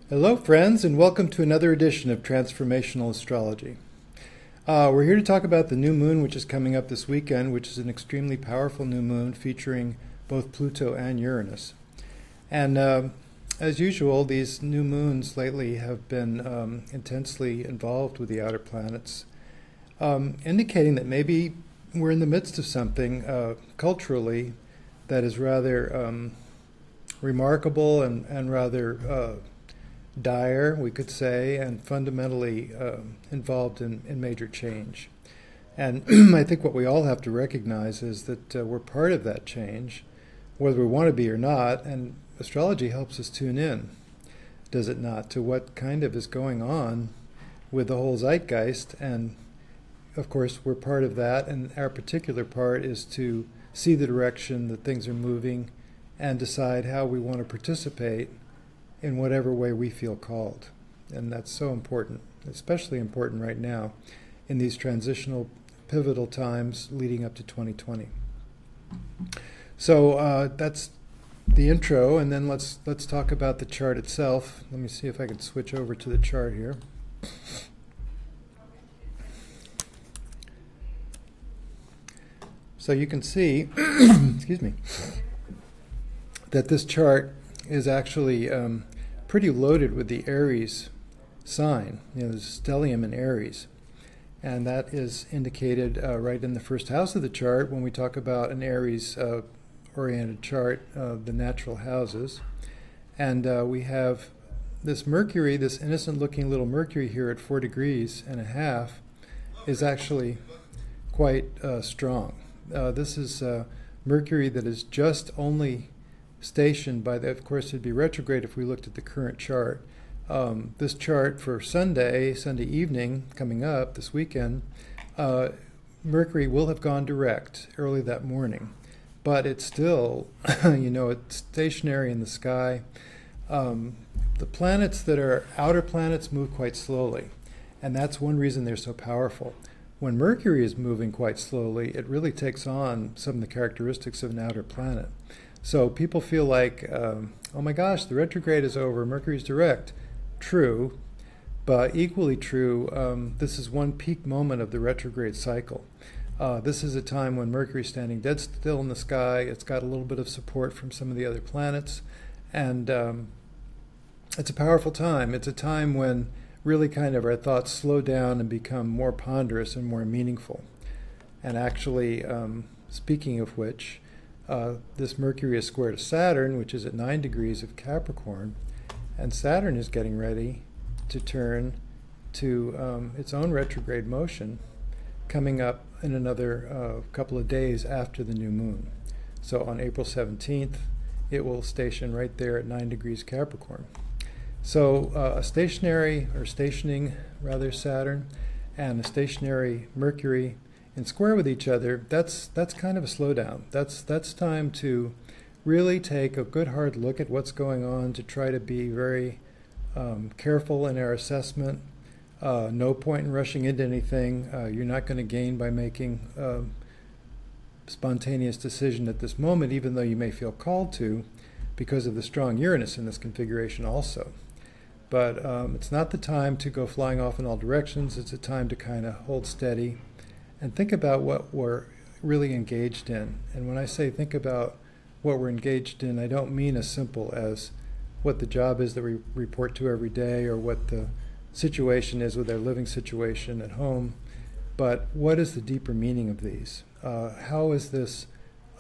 Hello friends, and welcome to another edition of Transformational Astrology. We're here to talk about the new moon which is coming up this weekend, which is an extremely powerful new moon featuring both Pluto and Uranus. And as usual, these new moons lately have been intensely involved with the outer planets, indicating that maybe we're in the midst of something culturally that is rather remarkable and rather dire, we could say, and fundamentally involved in major change. And I think what we all have to recognize is that we're part of that change, whether we want to be or not, and astrology helps us tune in, does it not, to what kind of is going on with the whole zeitgeist. And of course we're part of that, and our particular part is to see the direction that things are moving and decide how we want to participate in whatever way we feel called. And that's so important, especially important right now in these transitional, pivotal times leading up to 2020. So that's the intro, and then let's talk about the chart itself. Let me see if I can switch over to the chart here. So you can see, excuse me, that this chart is actually pretty loaded with the Aries sign. There's stellium in Aries. And that is indicated right in the first house of the chart when we talk about an Aries-oriented chart, the natural houses. And we have this Mercury, this innocent-looking little Mercury here at 4.5 degrees, is actually quite strong. This is Mercury that is just only stationed by of course it'd be retrograde if we looked at the current chart. This chart for Sunday evening coming up this weekend, Mercury will have gone direct early that morning, but it's still, it's stationary in the sky. The planets that are outer planets move quite slowly, and that's one reason they're so powerful. When Mercury is moving quite slowly, it really takes on some of the characteristics of an outer planet. So people feel like, oh my gosh, the retrograde is over, Mercury's direct. True, but equally true, this is one peak moment of the retrograde cycle. This is a time when Mercury's standing dead still in the sky. It's got a little bit of support from some of the other planets, and it's a powerful time. It's a time when really kind of our thoughts slow down and become more ponderous and more meaningful. And actually, speaking of which, this Mercury is square to Saturn, which is at 9 degrees of Capricorn, and Saturn is getting ready to turn to its own retrograde motion coming up in another couple of days after the new moon. So on April 17th, it will station right there at 9 degrees Capricorn. So a stationary, or stationing rather, Saturn and a stationary Mercury in square with each other, that's kind of a slowdown. That's time to really take a good hard look at what's going on, to try to be very careful in our assessment. No point in rushing into anything. You're not going to gain by making a spontaneous decision at this moment, even though you may feel called to, because of the strong Uranus in this configuration also. But it's not the time to go flying off in all directions. It's a time to kind of hold steady and think about what we're really engaged in. And when I say think about what we're engaged in, I don't mean as simple as what the job is that we report to every day or what the situation is with our living situation at home, but what is the deeper meaning of these? How is this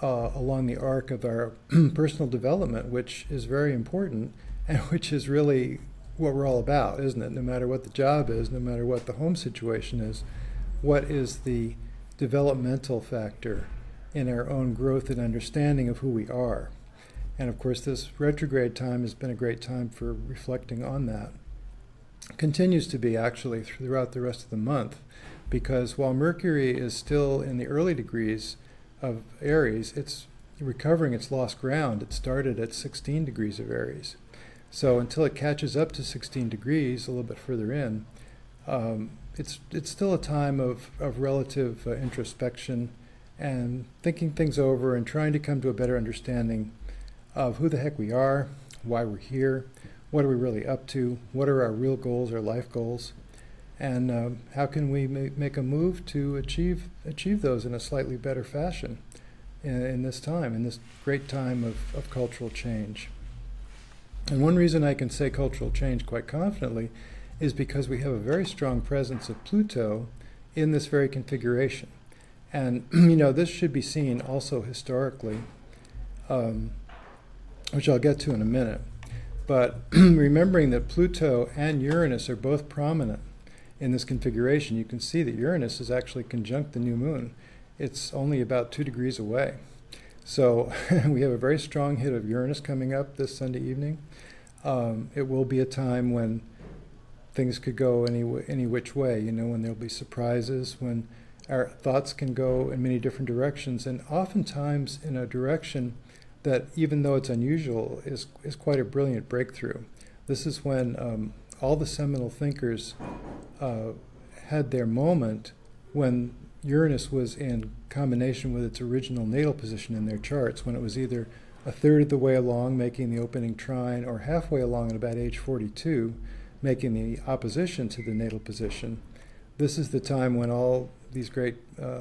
along the arc of our personal development, which is very important and which is really what we're all about, isn't it? No matter what the job is, no matter what the home situation is, what is the developmental factor in our own growth and understanding of who we are? And of course, this retrograde time has been a great time for reflecting on that. Continues to be actually throughout the rest of the month, because while Mercury is still in the early degrees of Aries, it's recovering its lost ground. It started at 16 degrees of Aries. So until it catches up to 16 degrees, a little bit further in, it's still a time of relative introspection and thinking things over and trying to come to a better understanding of who the heck we are, why we're here, what are we really up to, what are our real goals, our life goals, and how can we make a move to achieve those in a slightly better fashion in this time, in this great time of cultural change. And one reason I can say cultural change quite confidently is because we have a very strong presence of Pluto in this very configuration. And, this should be seen also historically, which I'll get to in a minute. But remembering that Pluto and Uranus are both prominent in this configuration, you can see that Uranus is actually conjunct the new moon. It's only about 2 degrees away. So we have a very strong hit of Uranus coming up this Sunday evening. It will be a time when things could go any which way, when there'll be surprises, when our thoughts can go in many different directions, and oftentimes in a direction that, even though it's unusual, is quite a brilliant breakthrough. This is when all the seminal thinkers had their moment when Uranus was in combination with its original natal position in their charts, when it was either a third of the way along, making the opening trine, or halfway along at about age 42, making the opposition to the natal position. This is the time when all these great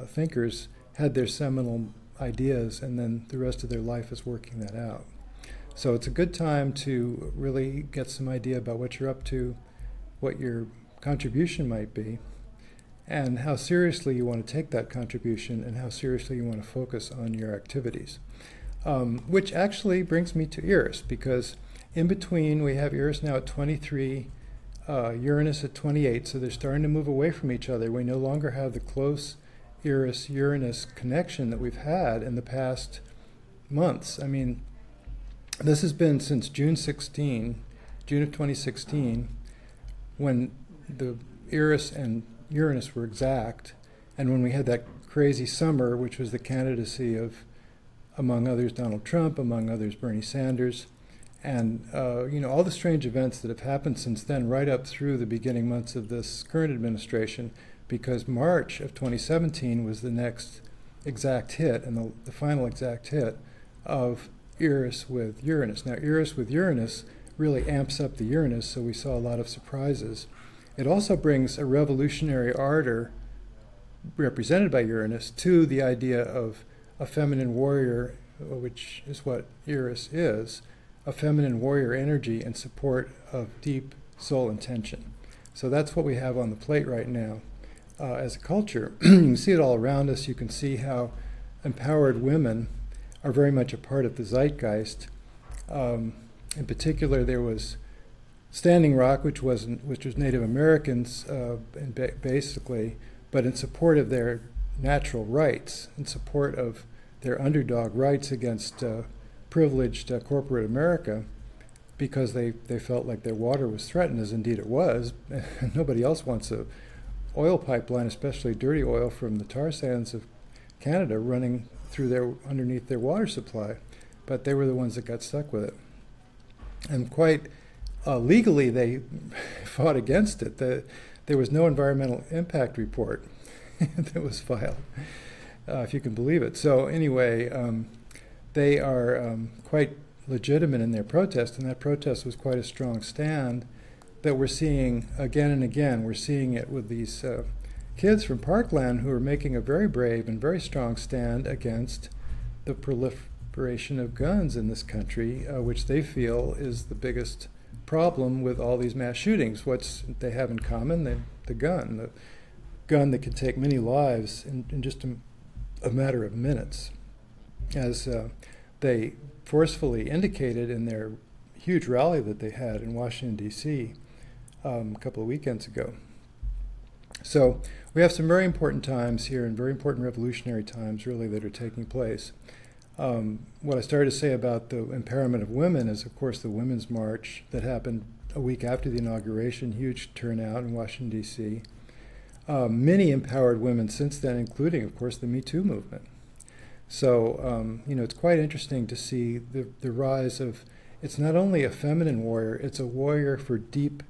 thinkers had their seminal ideas, and then the rest of their life is working that out. So it's a good time to really get some idea about what you're up to, what your contribution might be, and how seriously you want to take that contribution, and how seriously you want to focus on your activities. Which actually brings me to Eris, because in between we have Eris now at 23, Uranus at 28, so they're starting to move away from each other. We no longer have the close Eris-Uranus connection that we've had in the past months. I mean, this has been since June of 2016, when the Eris and Uranus were exact, and when we had that crazy summer, which was the candidacy of, among others, Donald Trump, among others, Bernie Sanders, and all the strange events that have happened since then, right up through the beginning months of this current administration, because March of 2017 was the next exact hit, and the final exact hit of Eris with Uranus. Now, Eris with Uranus really amps up the Uranus, so we saw a lot of surprises. It also brings a revolutionary ardor, represented by Uranus, to the idea of a feminine warrior, which is what Eris is, a feminine warrior energy in support of deep soul intention. So that's what we have on the plate right now as a culture. You can see it all around us. You can see how empowered women are very much a part of the zeitgeist. In particular, there was Standing Rock, which was Native Americans, basically, but in support of their natural rights, in support of their underdog rights against privileged corporate America, because they felt like their water was threatened, as indeed it was. Nobody else wants a oil pipeline, especially dirty oil from the tar sands of Canada, running through underneath their water supply. But they were the ones that got stuck with it. And quite legally, they fought against it. There was no environmental impact report that was filed, if you can believe it. So anyway, they are quite legitimate in their protest, and that protest was quite a strong stand that we're seeing again and again. We're seeing it with these kids from Parkland who are making a very brave and very strong stand against the proliferation of guns in this country, which they feel is the biggest problem with all these mass shootings. What's they have in common? The gun that can take many lives in just a matter of minutes, as they forcefully indicated in their huge rally that they had in Washington, D.C. A couple of weekends ago. So we have some very important times here, and very important revolutionary times, really, that are taking place. What I started to say about the empowerment of women is, of course, the Women's March that happened a week after the inauguration, huge turnout in Washington, D.C. Many empowered women since then, including, of course, the Me Too movement. So, it's quite interesting to see the rise of, it's not only a feminine warrior, it's a warrior for deep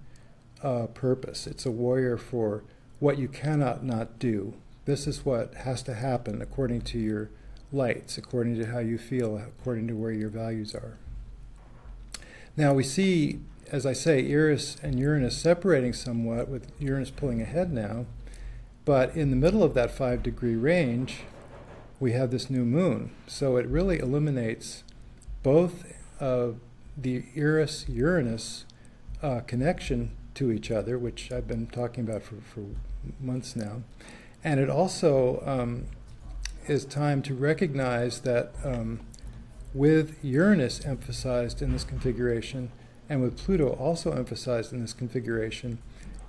purpose. It's a warrior for what you cannot not do. This is what has to happen according to your lights, according to how you feel, according to where your values are. Now we see as I say, Eris and Uranus separating somewhat, with Uranus pulling ahead now. But in the middle of that 5-degree range, we have this new moon. So it really eliminates both the Eris-Uranus connection to each other, which I've been talking about for months now. And it also is time to recognize that with Uranus emphasized in this configuration, and with Pluto also emphasized in this configuration,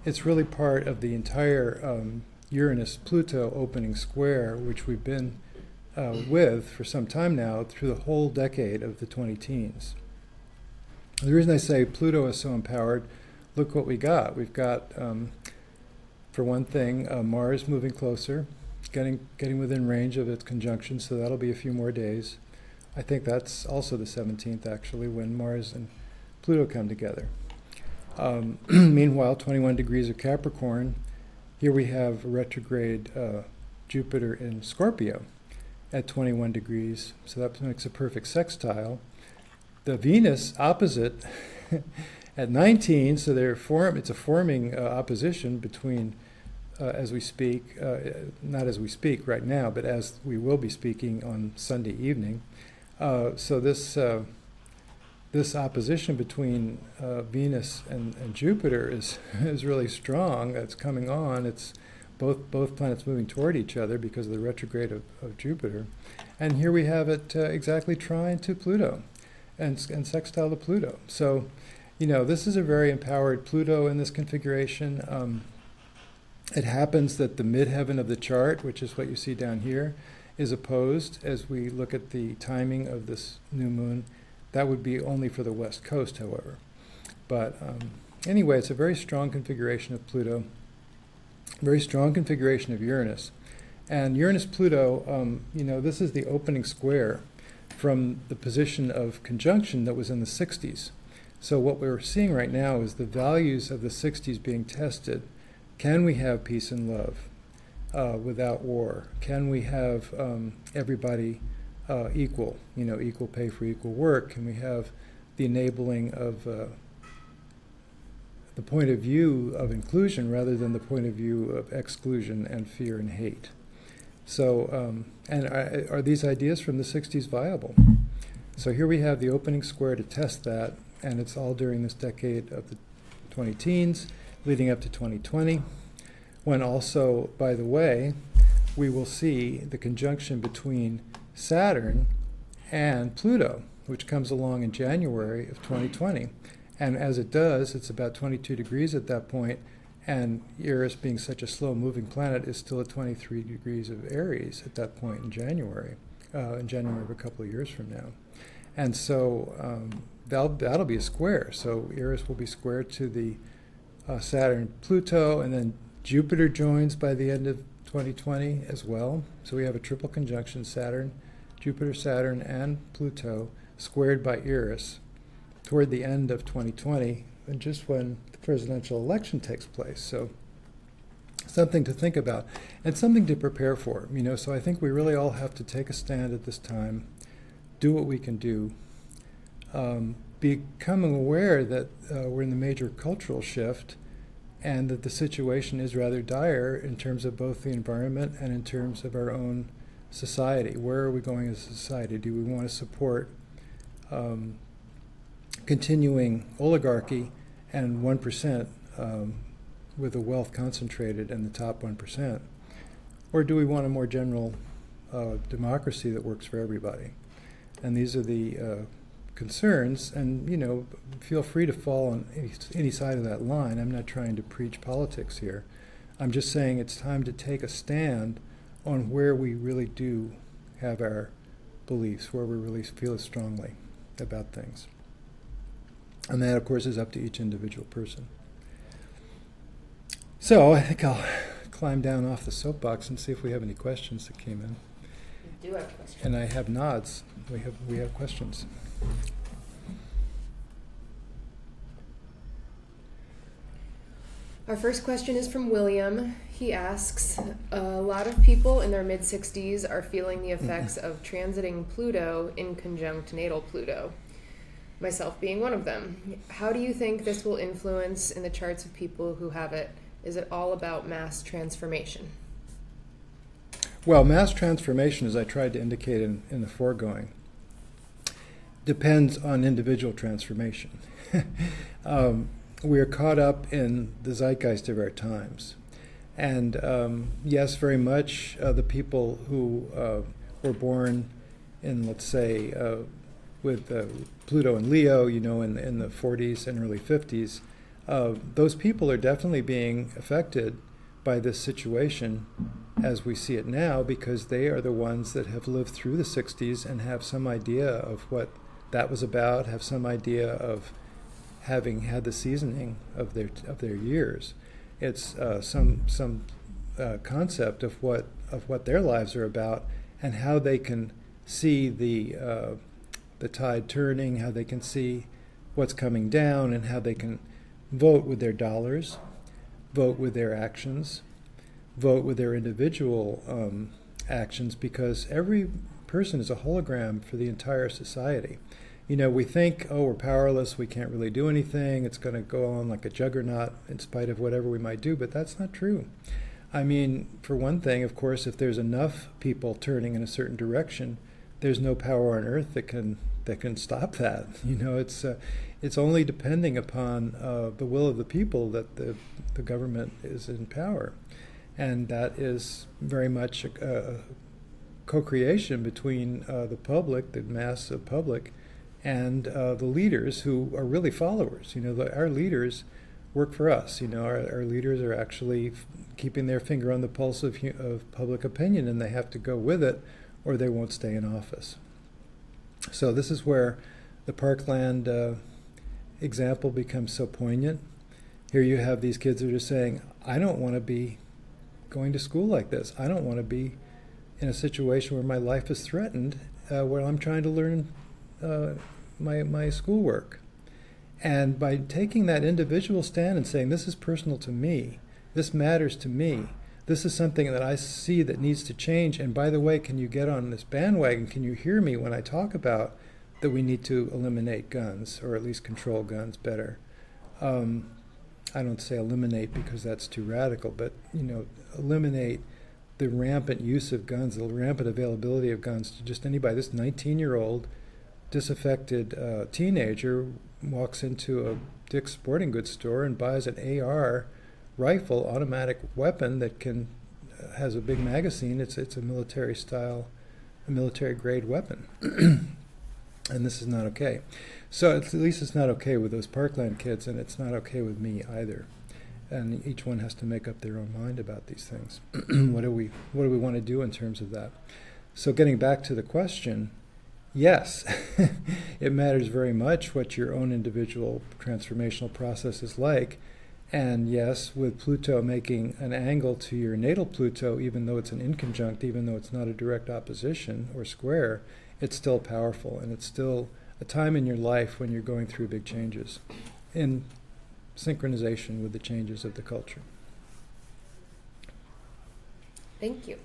it's really part of the entire Uranus-Pluto opening square, which we've been with for some time now through the whole decade of the 20-teens. The reason I say Pluto is so empowered, look what we got. We've got, for one thing, Mars moving closer, getting within range of its conjunction, so that'll be a few more days. I think that's also the 17th, actually, when Mars and Pluto come together. Meanwhile, 21 degrees of Capricorn, here we have retrograde Jupiter in Scorpio at 21 degrees, so that makes a perfect sextile. The Venus opposite at 19, so it's a forming opposition between, as we speak, not as we speak right now, but as we will be speaking on Sunday evening. So this opposition between Venus and Jupiter is really strong. It's coming on. It's both planets moving toward each other because of the retrograde of Jupiter. And here we have it exactly trine to Pluto and sextile to Pluto. So, this is a very empowered Pluto in this configuration. It happens that the midheaven of the chart, which is what you see down here, is opposed as we look at the timing of this new moon. That would be only for the west coast, however. But anyway, it's a very strong configuration of Pluto, very strong configuration of Uranus. And Uranus-Pluto, this is the opening square from the position of conjunction that was in the 60s. So what we're seeing right now is the values of the 60s being tested. Can we have peace and love without war? Can we have everybody equal, equal pay for equal work? Can we have the enabling of the point of view of inclusion rather than the point of view of exclusion and fear and hate? So, and are these ideas from the 60s viable? So here we have the opening square to test that, and it's all during this decade of the 20-teens, leading up to 2020, when also, by the way, we will see the conjunction between Saturn and Pluto, which comes along in January of 2020. And as it does, it's about 22 degrees at that point, and Eris, being such a slow-moving planet, is still at 23 degrees of Aries at that point in January of a couple of years from now. And so that'll be a square. So Eris will be square to the Saturn-Pluto, and then Jupiter joins by the end of 2020 as well. So we have a triple conjunction, Saturn, Jupiter, Saturn, and Pluto, squared by Eris toward the end of 2020, and just when the presidential election takes place. So something to think about and something to prepare for. So I think we really all have to take a stand at this time, do what we can do, becoming aware that we're in the major cultural shift and that the situation is rather dire in terms of both the environment and in terms of our own society. Where are we going as a society? Do we want to support continuing oligarchy and 1% with the wealth concentrated in the top 1%? Or do we want a more general democracy that works for everybody? And these are the concerns, and feel free to fall on any side of that line. I'm not trying to preach politics here. I'm just saying it's time to take a stand on where we really do have our beliefs, where we really feel strongly about things. And that, of course, is up to each individual person. So I think I'll climb down off the soapbox and see if we have any questions that came in. We do have questions. And I have nods. We have questions. Our first question is from William. He asks, a lot of people in their mid-60s are feeling the effects of transiting Pluto in conjunct natal Pluto. myself being one of them. How do you think this will influence in the charts of people who have it? Is it all about mass transformation? Well, mass transformation, as I tried to indicate in the foregoing, depends on individual transformation. We are caught up in the zeitgeist of our times. And yes, very much the people who were born in, let's say, with Pluto and Leo, in the 40s and early 50s, those people are definitely being affected by this situation as we see it now, because they are the ones that have lived through the 60s and have some idea of what that was about, have some idea of having had the seasoning of their years. It's some concept of what their lives are about, and how they can see the tide turning, how they can see what's coming down, and how they can vote with their dollars, vote with their actions, vote with their individual actions, because every person is a hologram for the entire society. We think, oh, we're powerless, we can't really do anything, it's going to go on like a juggernaut in spite of whatever we might do, but that's not true. I mean, for one thing, of course, if there's enough people turning in a certain direction, there's no power on earth that can stop that. It's only depending upon the will of the people that the government is in power. And that is very much a co-creation between the public, the mass of public, and the leaders who are really followers. Our leaders work for us. Our leaders are actually keeping their finger on the pulse of public opinion, and they have to go with it, or they won't stay in office. So this is where the Parkland example becomes so poignant. Here you have these kids that are saying, I don't want to be going to school like this. I don't want to be in a situation where my life is threatened, where I'm trying to learn my schoolwork. And by taking that individual stand and saying, this is personal to me, this matters to me, this is something that I see that needs to change, and by the way, can you get on this bandwagon? Can you hear me when I talk about that we need to eliminate guns, or at least control guns better? I don't say eliminate because that's too radical, but eliminate the rampant use of guns, the rampant availability of guns to just anybody. This 19-year-old disaffected teenager walks into a Dick's Sporting Goods store and buys an AR rifle, automatic weapon that has a big magazine. It's a military style, a military grade weapon. And this is not okay. So at least it's not okay with those Parkland kids, and it's not okay with me either. And each one has to make up their own mind about these things. What do we want to do in terms of that? So getting back to the question, yes, it matters very much what your own individual transformational process is like. And yes, with Pluto making an angle to your natal Pluto, even though it's an inconjunct, even though it's not a direct opposition or square, it's still powerful, and it's still a time in your life when you're going through big changes in synchronization with the changes of the culture. Thank you.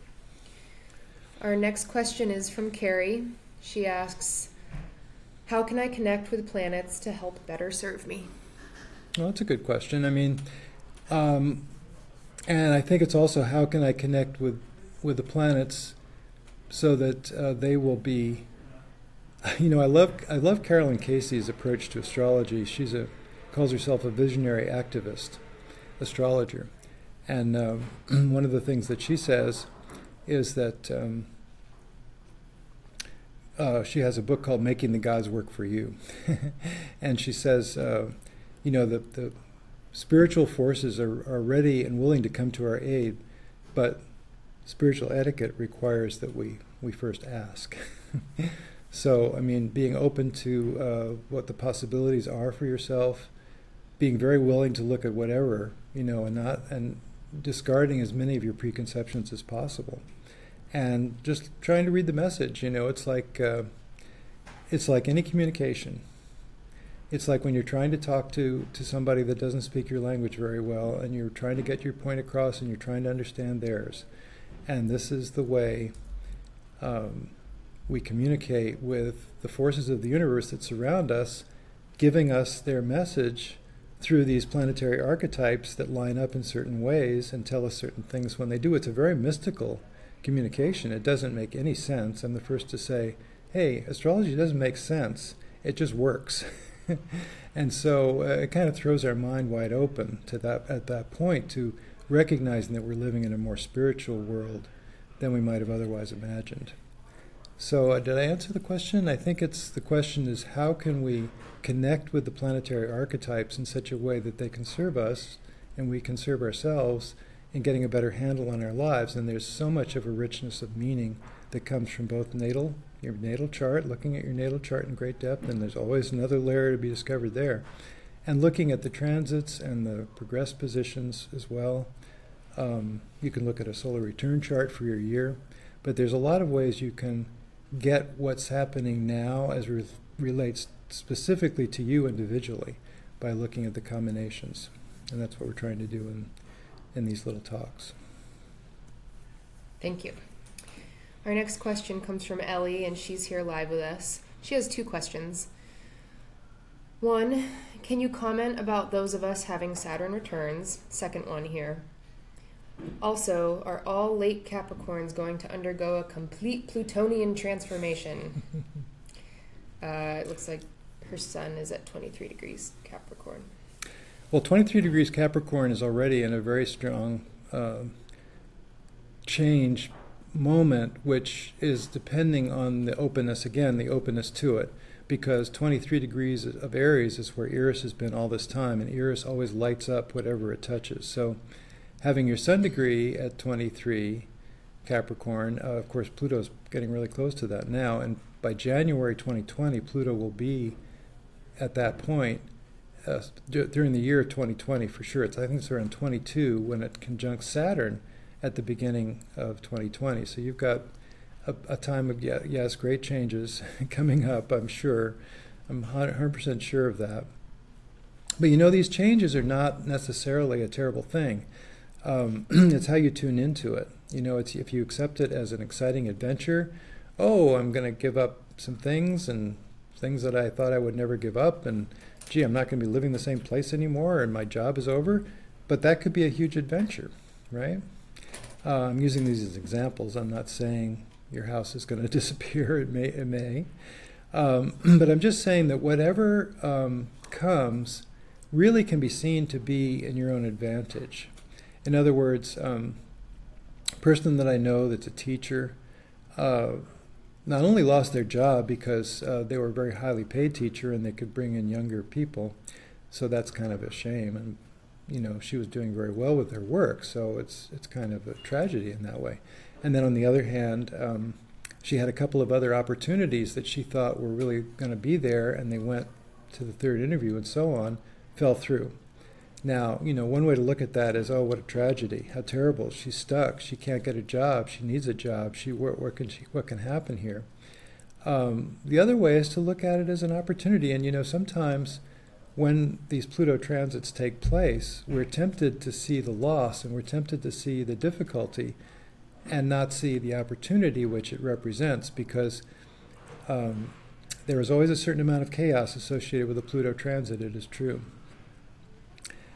Our next question is from Carrie. She asks, how can I connect with planets to help better serve me? Well, that's a good question. I mean, and I think it's also, how can I connect with the planets so that they will be, I love Carolyn Casey's approach to astrology. She's calls herself a visionary activist astrologer. And one of the things that she says is that she has a book called Making the Gods Work for You. And she says, the spiritual forces are ready and willing to come to our aid, but spiritual etiquette requires that we first ask. So, I mean, being open to what the possibilities are for yourself, being very willing to look at whatever, and discarding as many of your preconceptions as possible, and just trying to read the message. It's like any communication. It's like when you're trying to talk to somebody that doesn't speak your language very well, and you're trying to get your point across, and you're trying to understand theirs. And this is the way we communicate with the forces of the universe that surround us, giving us their message through these planetary archetypes that line up in certain ways and tell us certain things when they do. It's a very mystical communication. It doesn't make any sense. I'm the first to say, hey, astrology doesn't make sense. It just works. And so it kind of throws our mind wide open to that at that point, to recognizing that we're living in a more spiritual world than we might have otherwise imagined. So did I answer the question? I think the question is, how can we connect with the planetary archetypes in such a way that they can serve us and we can serve ourselves in getting a better handle on our lives? And there's so much of a richness of meaning that comes from both your natal chart, looking at your natal chart in great depth, and there's always another layer to be discovered there, and looking at the transits and the progressed positions as well. You can look at a solar return chart for your year, but there's a lot of ways you can get what's happening now as relates specifically to you individually by looking at the combinations. And that's what we're trying to do in these little talks. Thank you. Our next question comes from Ellie, and she's here live with us. She has 2 questions. 1, can you comment about those of us having Saturn returns? Second one here. Also, are all late Capricorns going to undergo a complete Plutonian transformation? It looks like her sun is at 23 degrees Capricorn. Well, 23 degrees Capricorn is already in a very strong change moment, which is depending on the openness, again, the openness to it, because 23 degrees of Aries is where Eris has been all this time, and Eris always lights up whatever it touches. So having your sun degree at 23 Capricorn, of course, Pluto's getting really close to that now, and by January 2020, Pluto will be at that point during the year of 2020 for sure. I think it's around 22 when it conjuncts Saturn at the beginning of 2020. So you've got a time of, yes, great changes coming up, I'm sure. I'm 100% sure of that. But these changes are not necessarily a terrible thing. It's how you tune into it. It's if you accept it as an exciting adventure. Oh, I'm going to give up some things and things that I thought I would never give up. And gee, I'm not going to be living in the same place anymore and my job is over. But that could be a huge adventure, right? I'm using these as examples. I'm not saying your house is going to disappear. It may. But I'm just saying that whatever comes really can be seen to be in your own advantage. In other words, a person that I know that's a teacher not only lost their job because they were a very highly paid teacher and they could bring in younger people, so that's kind of a shame. And she was doing very well with her work, so it's kind of a tragedy in that way. And then on the other hand, she had a couple of other opportunities that she thought were really going to be there, and they went to the 3rd interview and so on, fell through. Now, one way to look at that is, oh, what a tragedy, how terrible, she's stuck, she can't get a job, she needs a job, what can happen here? The other way is to look at it as an opportunity, and sometimes when these Pluto transits take place, we're tempted to see the loss and we're tempted to see the difficulty and not see the opportunity which it represents, because there is always a certain amount of chaos associated with a Pluto transit, it is true.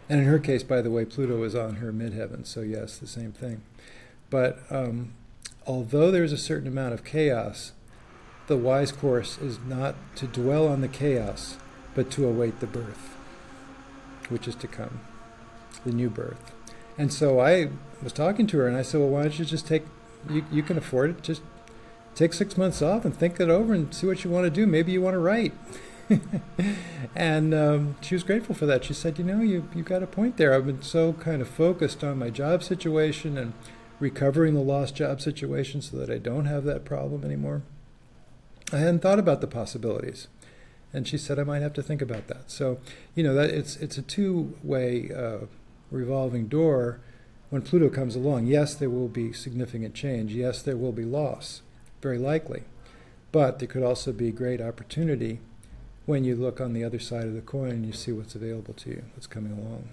And in her case, by the way, Pluto is on her midheaven, so yes, the same thing. But although there's a certain amount of chaos, the wise course is not to dwell on the chaos, but to await the birth, which is to come, the new birth. And so I was talking to her, and I said, well, why don't you just you can afford it, just take 6 months off and think it over and see what you want to do. Maybe you want to write. And she was grateful for that. She said, you've got a point there. I've been so kind of focused on my job situation and recovering the lost job situation so that I don't have that problem anymore. I hadn't thought about the possibilities. And she said I might have to think about that. So, that it's a two-way revolving door. When Pluto comes along, yes, there will be significant change. Yes, there will be loss, very likely. But there could also be great opportunity when you look on the other side of the coin and you see what's available to you, what's coming along.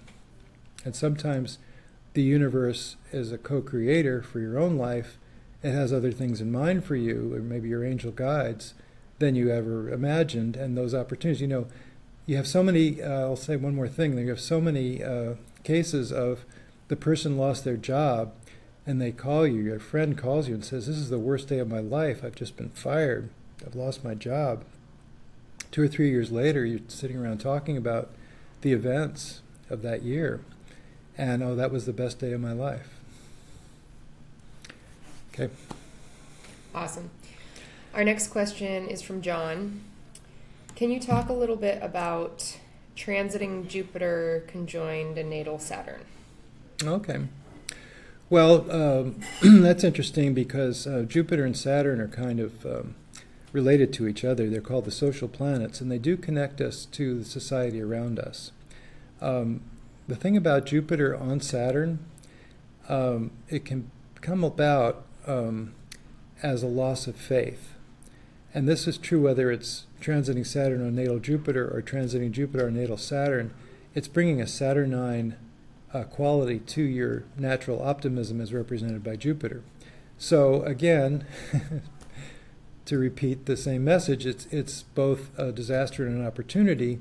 And sometimes the universe is a co-creator for your own life. It has other things in mind for you, or maybe your angel guides, than you ever imagined. And those opportunities, you have so many, I'll say one more thing, you have so many cases of the person lost their job and they call you, your friend calls you and says, this is the worst day of my life, I've just been fired, I've lost my job. 2 or 3 years later, you're sitting around talking about the events of that year, and oh, that was the best day of my life. Okay. Awesome. Our next question is from John. Can you talk a little bit about transiting Jupiter conjoined a natal Saturn? Okay. Well, that's interesting because Jupiter and Saturn are kind of related to each other. They're called the social planets, and they do connect us to the society around us. The thing about Jupiter on Saturn, it can come about as a loss of faith. And this is true whether it's transiting Saturn on natal Jupiter or transiting Jupiter on natal Saturn. It's bringing a Saturnine quality to your natural optimism as represented by Jupiter. So again, to repeat the same message, it's both a disaster and an opportunity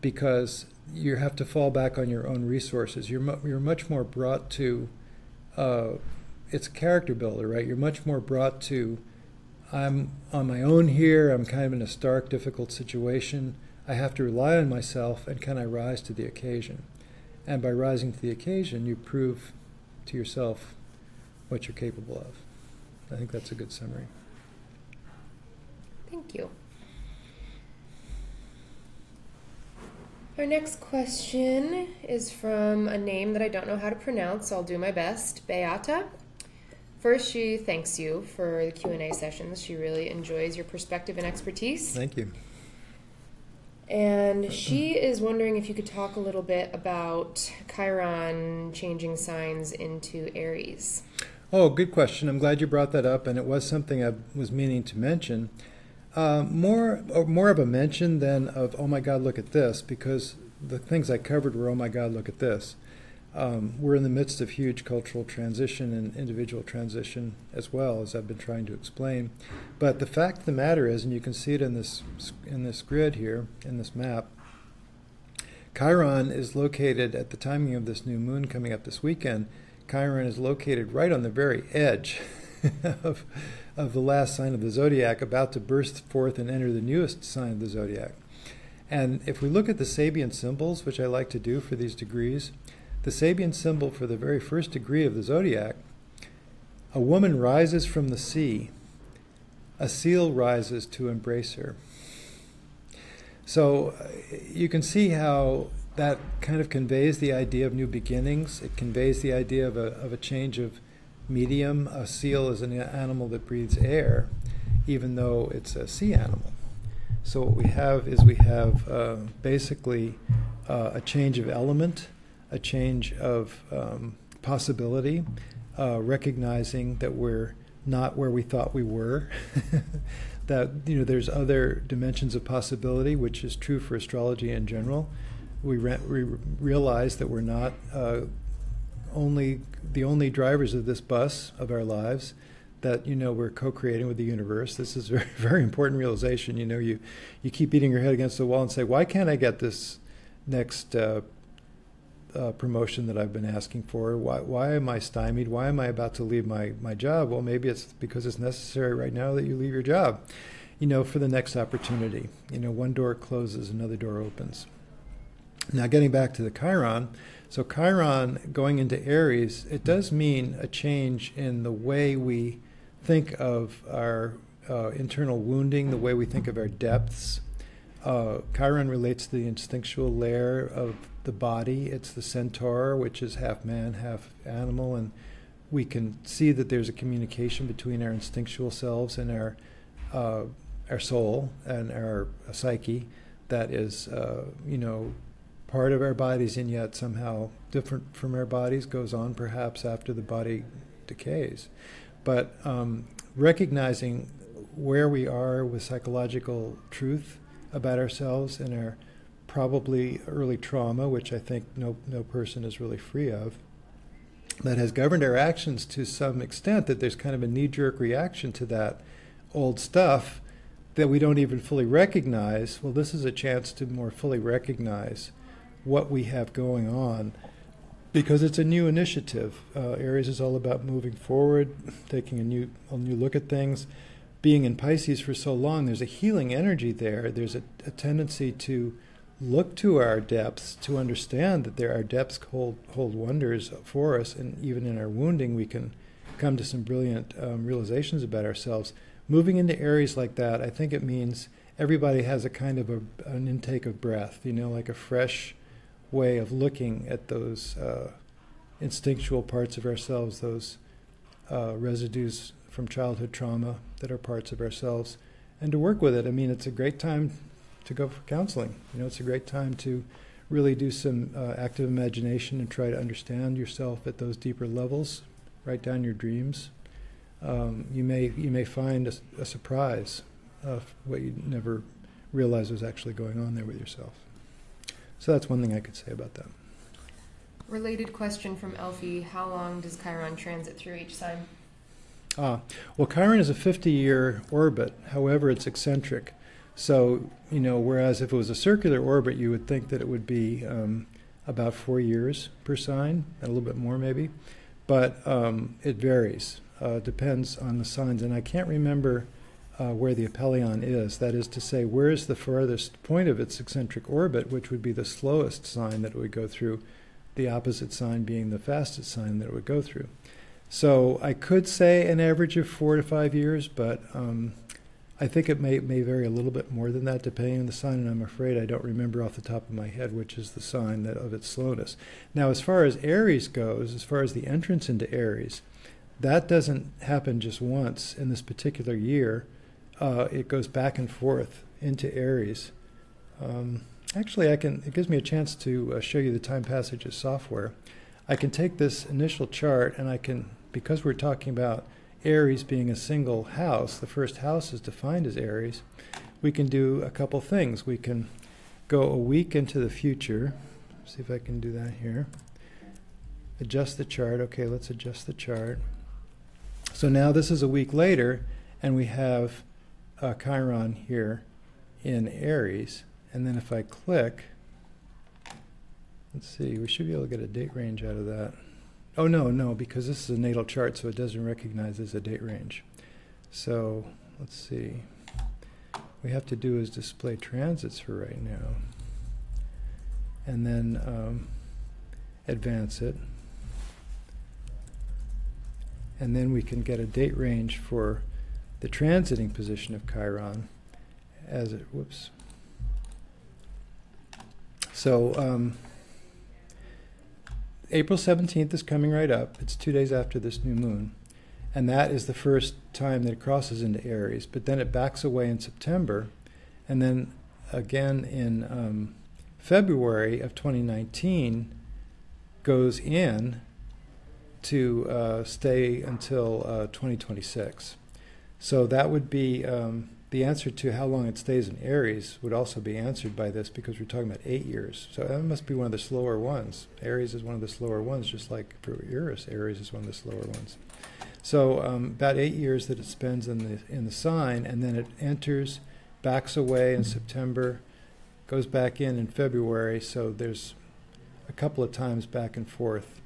because you have to fall back on your own resources. You're much more brought to, it's a character builder, right? You're much more brought to, I'm on my own here, I'm kind of in a stark, difficult situation. I have to rely on myself, and can I rise to the occasion? And by rising to the occasion, you prove to yourself what you're capable of. I think that's a good summary. Thank you. Our next question is from a name that I don't know how to pronounce, so I'll do my best. Beata. First, she thanks you for the Q&A sessions. She really enjoys your perspective and expertise. Thank you. And she is wondering if you could talk a little bit about Chiron changing signs into Aries. Oh, good question. I'm glad you brought that up, and it was something I was meaning to mention. More of a mention than of, oh my God, look at this, because the things I covered were, oh my God, look at this. We're in the midst of huge cultural transition and individual transition as well, as I've been trying to explain. But the fact of the matter is, and you can see it in this grid here, in this map, Chiron is located at the timing of this new moon coming up this weekend. Chiron is located right on the very edge of the last sign of the zodiac, about to burst forth and enter the newest sign of the zodiac. And if we look at the Sabian symbols, which I like to do for these degrees, the Sabian symbol for the very first degree of the zodiac, a woman rises from the sea, a seal rises to embrace her. So you can see how that kind of conveys the idea of new beginnings. It conveys the idea of a change of medium. A seal is an animal that breathes air, even though it's a sea animal. So what we have is basically a change of element, a change of possibility, recognizing that we're not where we thought we were, that there's other dimensions of possibility, which is true for astrology in general. We realize that we're not the only drivers of this bus of our lives, that we're co-creating with the universe. This is a very, very important realization. You keep beating your head against the wall and say, why can't I get this next promotion that I've been asking for? Why am I stymied? Why am I about to leave my job? Well, maybe it's because it's necessary right now that you leave your job, for the next opportunity. One door closes, another door opens. Now, getting back to the Chiron, so Chiron going into Aries, it does mean a change in the way we think of our internal wounding, the way we think of our depths. Chiron relates to the instinctual layer of the body. It's the centaur, which is half man, half animal, and we can see that there's a communication between our instinctual selves and our soul and our psyche that is, part of our bodies and yet somehow different from our bodies, goes on perhaps after the body decays. But recognizing where we are with psychological truth about ourselves and our probably early trauma, which I think no person is really free of, that has governed our actions to some extent, that there's kind of a knee-jerk reaction to that old stuff, that we don't even fully recognize. Well, this is a chance to more fully recognize what we have going on, because it's a new initiative. Aries is all about moving forward, taking a new look at things. Being in Pisces for so long, there's a healing energy there. There's a tendency to look to our depths, to understand that our depths hold wonders for us, and even in our wounding, we can come to some brilliant realizations about ourselves. Moving into Aries like that, I think it means everybody has a kind of an intake of breath, like a fresh way of looking at those instinctual parts of ourselves, those residues from childhood trauma that are parts of ourselves, and to work with it. I mean, it's a great time to go for counseling. It's a great time to really do some active imagination and try to understand yourself at those deeper levels. Write down your dreams. You may find a surprise of what you never realized was actually going on there with yourself. So that's one thing I could say about that. Related question from Elfie: how long does Chiron transit through each sign? Well, Chiron is a 50-year orbit. However, it's eccentric. So, whereas if it was a circular orbit, you would think that it would be about 4 years per sign, a little bit more maybe. But it varies. Depends on the signs. And I can't remember where the aphelion is. That is to say, where is the farthest point of its eccentric orbit, which would be the slowest sign that it would go through, the opposite sign being the fastest sign that it would go through. So I could say an average of 4 to 5 years, but I think it may vary a little bit more than that depending on the sign, and I'm afraid I don't remember off the top of my head which is the sign of its slowness. Now, as far as Aries goes, as far as the entrance into Aries, that doesn't happen just once in this particular year. It goes back and forth into Aries. Actually, it gives me a chance to show you the TimePassages software. I can take this initial chart and I can, because we're talking about Aries being a single house, the first house is defined as Aries, we can do a couple things. We can go a week into the future. See if I can do that here. Adjust the chart. Okay, let's adjust the chart. So now this is a week later, and we have Chiron here in Aries. And then if I click, let's see, we should be able to get a date range out of that. Oh, no, because this is a natal chart, so it doesn't recognize as a date range. So let's see. What we have to do is display transits for right now. And then advance it. And then we can get a date range for the transiting position of Chiron as it, whoops. So April 17th is coming right up. It's 2 days after this new moon. And that is the first time that it crosses into Aries. But then it backs away in September. And then again in February of 2019 goes in to stay until 2026. So that would be the answer to how long it stays in Aries would also be answered by this, because we're talking about 8 years. So that must be one of the slower ones. Aries is one of the slower ones, just like for Uranus, Aries is one of the slower ones. So about 8 years that it spends in the sign, and then it enters, backs away in September, goes back in February. So there's a couple of times back and forth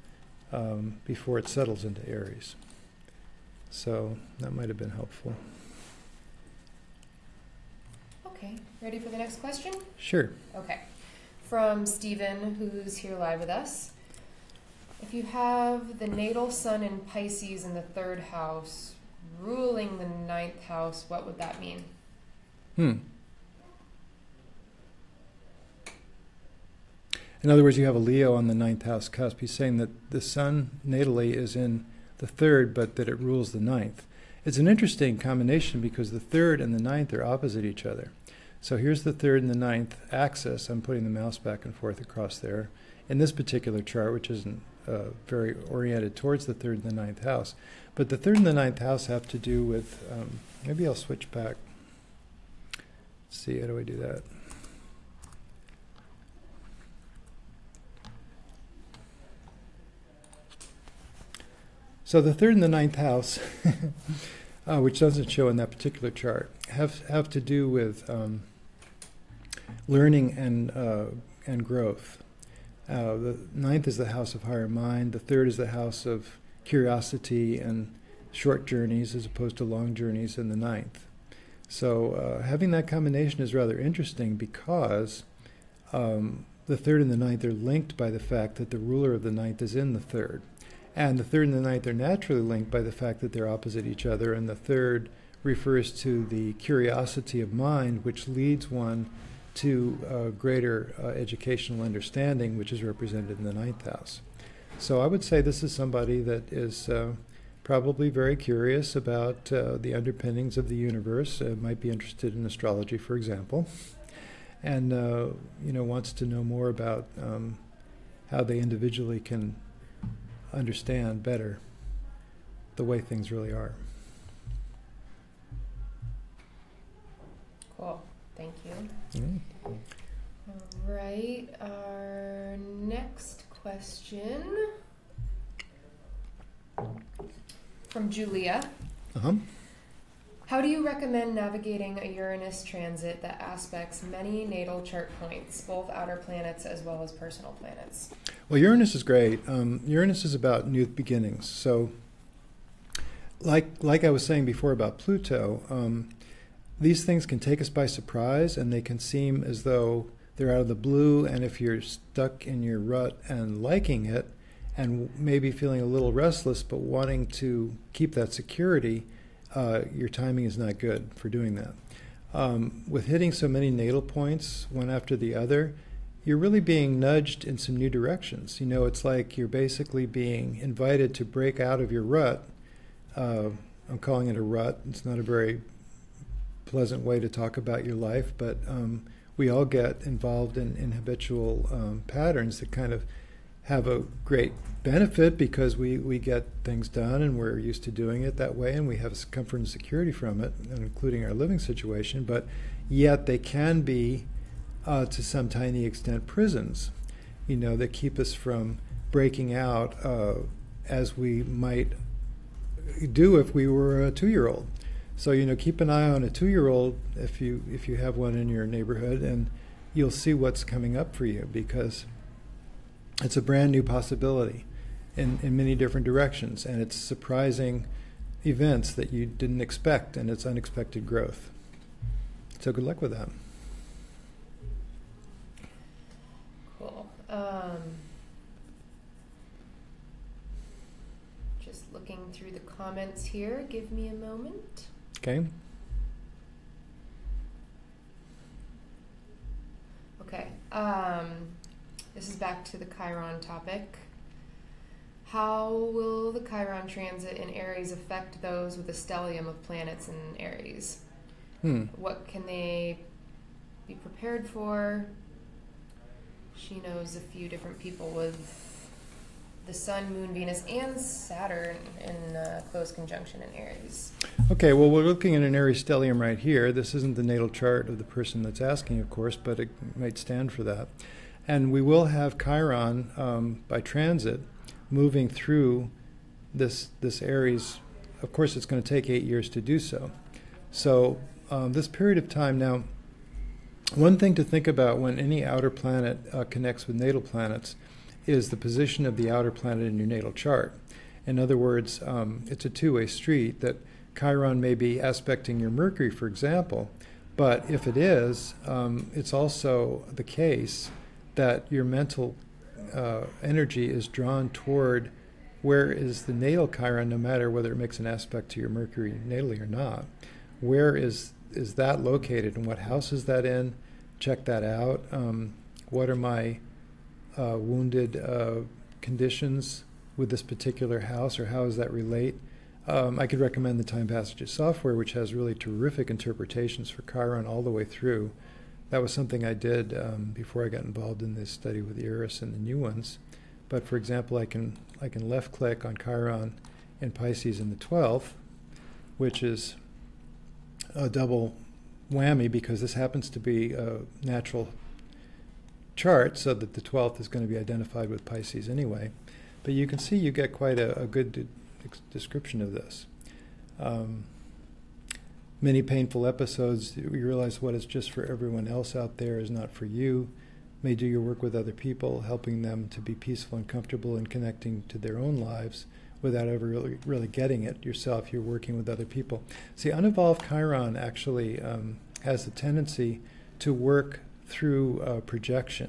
before it settles into Aries. So that might have been helpful. Okay, ready for the next question? Sure. Okay. From Stephen, who's here live with us. If you have the natal sun in Pisces in the 3rd house ruling the 9th house, what would that mean? In other words, you have a Leo on the 9th house cusp. He's saying that the sun natally is in the 3rd, but that it rules the 9th. It's an interesting combination because the 3rd and the 9th are opposite each other. So here's the 3rd and the 9th axis. I'm putting the mouse back and forth across there. In this particular chart, which isn't very oriented towards the 3rd and the 9th house. But the 3rd and the 9th house have to do with, maybe I'll switch back. Let's see, how do I do that? So the 3rd and the 9th house which doesn't show in that particular chart, have to do with learning and growth. The ninth is the house of higher mind. The third is the house of curiosity and short journeys as opposed to long journeys in the ninth. So having that combination is rather interesting because the third and the ninth are linked by the fact that the ruler of the ninth is in the third. And the third and the ninth are naturally linked by the fact that they're opposite each other, and the third refers to the curiosity of mind, which leads one to greater educational understanding, which is represented in the ninth house. So I would say this is somebody that is probably very curious about the underpinnings of the universe, might be interested in astrology, for example, and wants to know more about how they individually can understand better the way things really are. Cool. Thank you. Mm-hmm. All right. Our next question from Julia. Uh-huh. How do you recommend navigating a Uranus transit that aspects many natal chart points, both outer planets as well as personal planets? Well, Uranus is great. Uranus is about new beginnings. So, like I was saying before about Pluto, these things can take us by surprise, and they can seem as though they're out of the blue, and if you're stuck in your rut and liking it, and maybe feeling a little restless but wanting to keep that security, your timing is not good for doing that. With hitting so many natal points, one after the other, you're really being nudged in some new directions. It's like you're basically being invited to break out of your rut. I'm calling it a rut. It's not a very pleasant way to talk about your life, but we all get involved in habitual patterns that kind of have a great benefit because we get things done and we're used to doing it that way, and we have comfort and security from it, including our living situation, but yet they can be, to some tiny extent, prisons, that keep us from breaking out as we might do if we were a 2-year-old. So, keep an eye on a 2-year-old if you have one in your neighborhood, and you'll see what's coming up for you, because it's a brand new possibility in many different directions, and it's surprising events that you didn't expect, and it's unexpected growth. So good luck with that. Cool. Just looking through the comments here. Give me a moment. Okay. Okay. This is back to the Chiron topic. How will the Chiron transit in Aries affect those with a stellium of planets in Aries? What can they be prepared for? She knows a few different people with the Sun, Moon, Venus, and Saturn in close conjunction in Aries. Okay, well, we're looking at an Aries stellium right here. This isn't the natal chart of the person that's asking, of course, but it might stand for that. And we will have Chiron by transit moving through this Aries. Of course, it's going to take 8 years to do so. So this period of time now, one thing to think about when any outer planet connects with natal planets is the position of the outer planet in your natal chart. In other words, it's a two-way street that Chiron may be aspecting your Mercury, for example, but if it is, it's also the case that your mental energy is drawn toward where is the natal Chiron, no matter whether it makes an aspect to your Mercury natally or not. Where is that located, and what house is that in? Check that out. What are my wounded conditions with this particular house, or how does that relate? I could recommend the TimePassages software, which has really terrific interpretations for Chiron all the way through. That was something I did before I got involved in this study with Eris and the new ones. But for example, I can left click on Chiron in Pisces in the 12th, which is a double whammy because this happens to be a natural chart, so that the 12th is going to be identified with Pisces anyway. But you can see you get quite a good description of this. many painful episodes, you realize what is just for everyone else out there is not for you. May do your work with other people, helping them to be peaceful and comfortable and connecting to their own lives without ever really getting it yourself. You're working with other people. See, unevolved Chiron actually has the tendency to work through projection.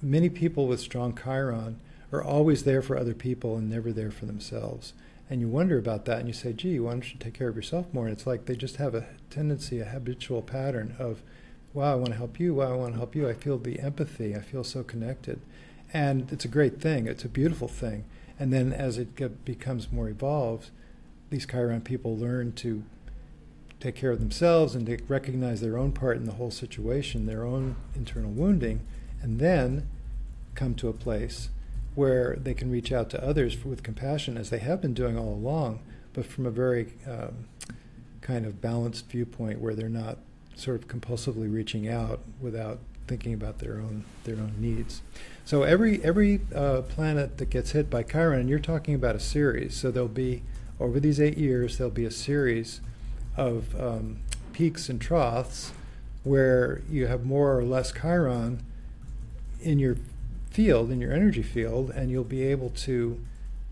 Many people with strong Chiron are always there for other people and never there for themselves. And you wonder about that, and you say, gee, why don't you take care of yourself more? And it's like they just have a tendency, a habitual pattern of, wow, I want to help you, wow, I want to help you. I feel the empathy, I feel so connected. And it's a great thing, it's a beautiful thing. And then as it becomes more evolved, these Chiron people learn to take care of themselves and to recognize their own part in the whole situation, their own internal wounding, and then come to a place where they can reach out to others with compassion, as they have been doing all along, but from a very kind of balanced viewpoint where they're not sort of compulsively reaching out without thinking about their own needs. So every planet that gets hit by Chiron, and you're talking about a series, so there'll be, over these 8 years, there'll be a series of peaks and troughs where you have more or less Chiron in your field, in your energy field, and you'll be able to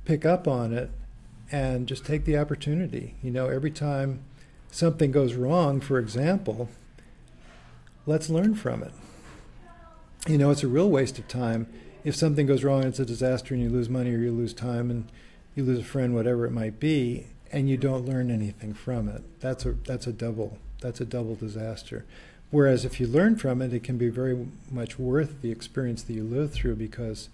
pick up on it and just take the opportunity. You know, every time something goes wrong, for example, let's learn from it. You know, it's a real waste of time if something goes wrong and it's a disaster and you lose money or you lose time and you lose a friend, whatever it might be, and you don't learn anything from it. That's a double disaster. Whereas if you learn from it, it can be very much worth the experience that you live through, because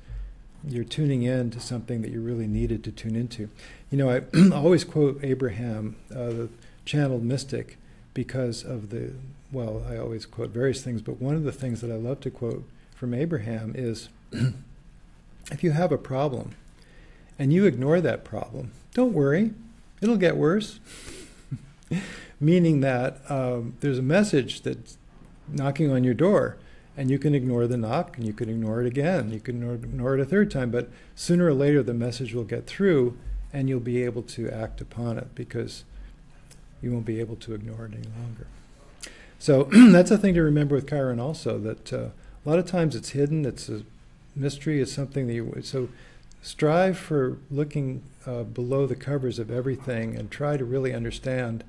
you're tuning in to something that you really needed to tune into. You know, I always quote Abraham, the channeled mystic, because of well, I always quote various things, but one of the things that I love to quote from Abraham is, if you have a problem and you ignore that problem, don't worry, it'll get worse. Meaning that there's a message that's knocking on your door, and you can ignore the knock, and you can ignore it again, you can ignore it a third time, but sooner or later the message will get through and you'll be able to act upon it, because you won't be able to ignore it any longer. So that's a thing to remember with Chiron also, that a lot of times it's hidden, it's a mystery, it's something that so strive for looking below the covers of everything and try to really understand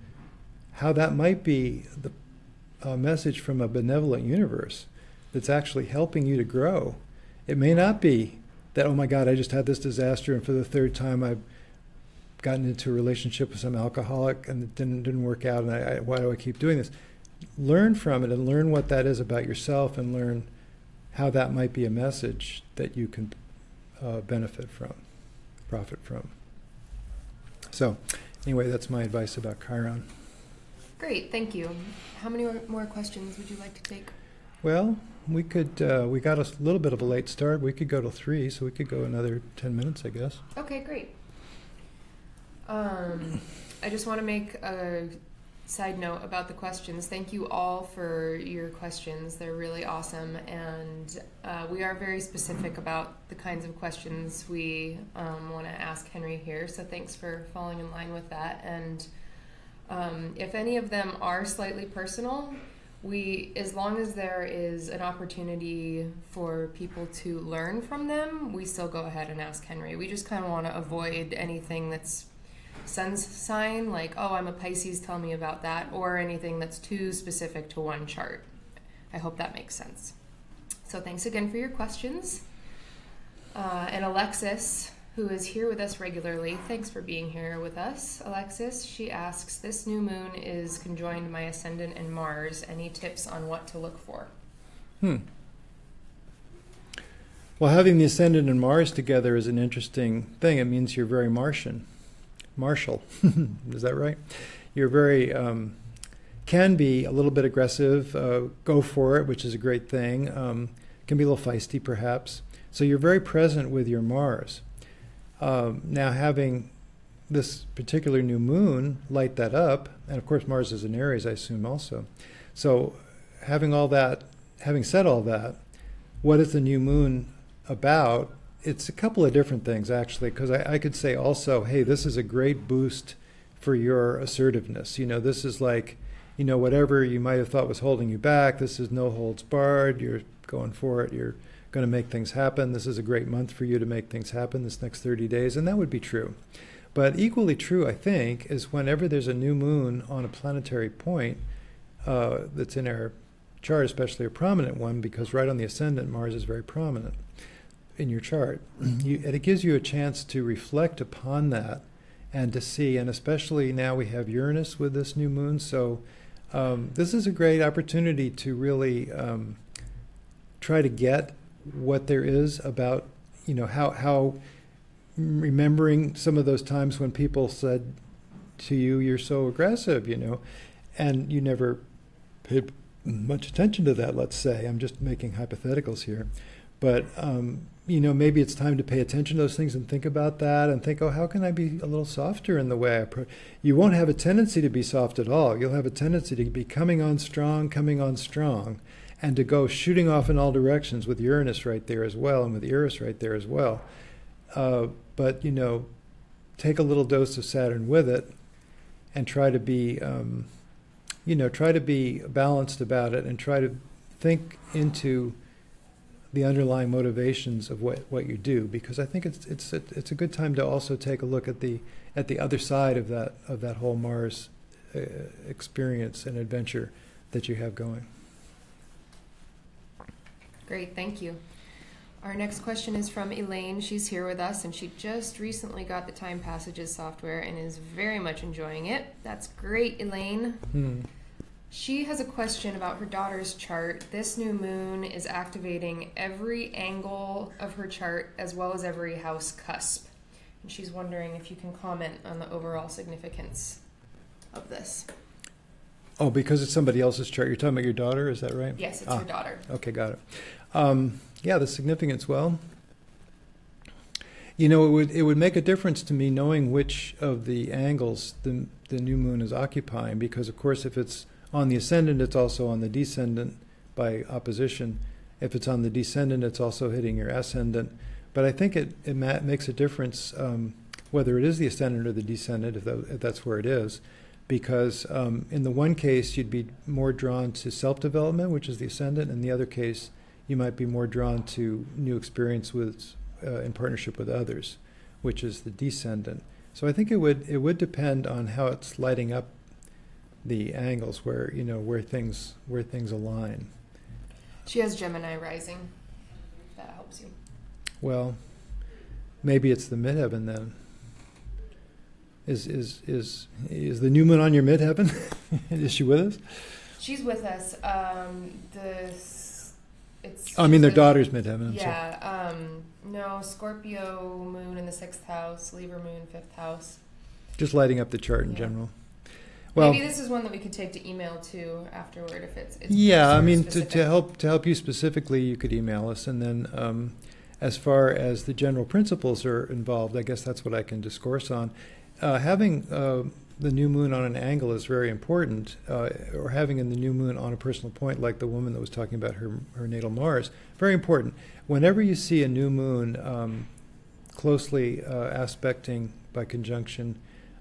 how that might be the message from a benevolent universe that's actually helping you to grow. It may not be that, oh my God, I just had this disaster and for the third time I've gotten into a relationship with some alcoholic and it didn't work out, and why do I keep doing this? Learn from it and learn what that is about yourself, and learn how that might be a message that you can benefit from, profit from. So anyway, that's my advice about Chiron. Great, thank you. How many more questions would you like to take? Well, we could, we got a little bit of a late start. We could go to 3, so we could go another 10 minutes, I guess. Okay, great. I just want to make a side note about the questions. Thank you all for your questions. They're really awesome, and we are very specific about the kinds of questions we want to ask Henry here, so thanks for falling in line with that. And if any of them are slightly personal, as long as there is an opportunity for people to learn from them, we still go ahead and ask Henry. We just kind of want to avoid anything that's sun sign, like, oh, I'm a Pisces, tell me about that, or anything that's too specific to one chart. I hope that makes sense. So thanks again for your questions. And Alexis, who is here with us regularly, thanks for being here with us. Alexis, she asks, this new moon is conjoined my ascendant and Mars. Any tips on what to look for? Well, having the ascendant and Mars together is an interesting thing. It means you're very martial. Is that right? You're very, can be a little bit aggressive, go for it, which is a great thing. Can be a little feisty, perhaps. So you're very present with your Mars. Now, having this particular new moon light that up, and of course Mars is in Aries, I assume also. So having said all that, what is the new moon about? It's a couple of different things, actually, because I could say also, hey, this is a great boost for your assertiveness. This is like, whatever you might have thought was holding you back, this is no holds barred. You're going for it. You're going to make things happen. This is a great month for you to make things happen this next 30 days. And that would be true. But equally true, I think, is whenever there's a new moon on a planetary point that's in our chart, especially a prominent one, because right on the ascendant, Mars is very prominent in your chart. And it gives you a chance to reflect upon that and to see, and especially now we have Uranus with this new moon, so this is a great opportunity to really try to get what there is about, how remembering some of those times when people said to you, you're so aggressive, and you never paid much attention to that, let's say. I'm just making hypotheticals here. But, maybe it's time to pay attention to those things and think about that and think, oh, how can I be a little softer in the way I approach? You won't have a tendency to be soft at all. You'll have a tendency to be coming on strong, and to go shooting off in all directions with Uranus right there as well and with Eris right there as well. But, take a little dose of Saturn with it and try to be, try to be balanced about it and try to think into the underlying motivations of what you do, because I think it's a good time to also take a look at the other side of that whole Mars experience and adventure that you have going. Great, thank you. Our next question is from Elaine. She's here with us, and she just recently got the TimePassages software and is very much enjoying it. That's great, Elaine. She has a question about her daughter's chart. This new moon is activating every angle of her chart as well as every house cusp. And she's wondering if you can comment on the overall significance of this. Oh, because it's somebody else's chart. You're talking about your daughter, is that right? Yes, it's her daughter. Okay, got it. Yeah, the significance, well, it would make a difference to me knowing which of the angles the new moon is occupying, because, of course, if it's on the ascendant, it's also on the descendant by opposition. If it's on the descendant, it's also hitting your ascendant. But I think it makes a difference whether it is the ascendant or the descendant, if that's where it is, because in the one case, you'd be more drawn to self-development, which is the ascendant. In the other case, you might be more drawn to new experience in partnership with others, which is the descendant. So I think it would depend on how it's lighting up the angles where things align. She has Gemini rising. If that helps you. Well, maybe it's the midheaven then. Is the new moon on your midheaven? Is she with us? She's with us. Their daughter's midheaven. Yeah. No, Scorpio moon in the 6th house, Libra moon 5th house. Just lighting up the chart in general. Well, maybe this is one that we could take to email too afterward if it's yeah. I mean, to help you specifically, you could email us, and then as far as the general principles are involved, I guess that's what I can discourse on. Having the new moon on an angle is very important, or having the new moon on a personal point, like the woman that was talking about her natal Mars, very important. Whenever you see a new moon closely aspecting by conjunction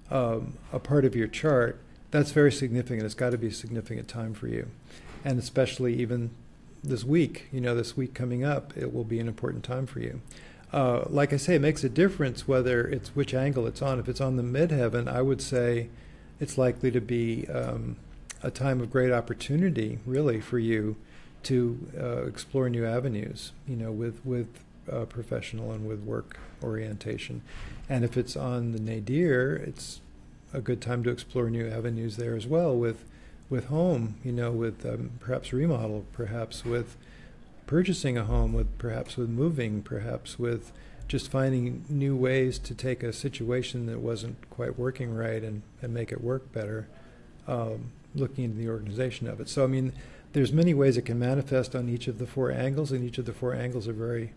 a part of your chart, that's very significant. It's got to be a significant time for you. And especially even this week, this week coming up, it will be an important time for you. Like I say, it makes a difference whether it's which angle it's on. If it's on the midheaven, I would say it's likely to be a time of great opportunity, really, for you to explore new avenues, with professional and with work orientation. And if it's on the nadir, it's a good time to explore new avenues there as well, with home, with perhaps remodel, perhaps with purchasing a home, perhaps with moving, perhaps with just finding new ways to take a situation that wasn't quite working right and make it work better, looking into the organization of it. So, I mean, there's many ways it can manifest on each of the 4 angles, and each of the 4 angles are very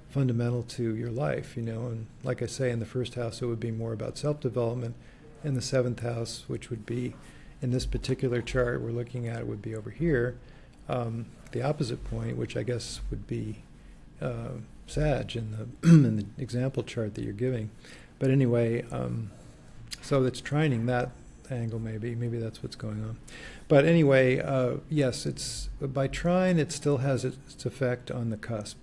fundamental to your life, and like I say, in the 1st house, it would be more about self-development. In the 7th house, which would be in this particular chart we're looking at, would be over here, the opposite point, which I guess would be Sag in the example chart that you're giving. But anyway, So it's trining that angle, maybe that's what's going on. But anyway, yes, it's by trine, it still has its effect on the cusp.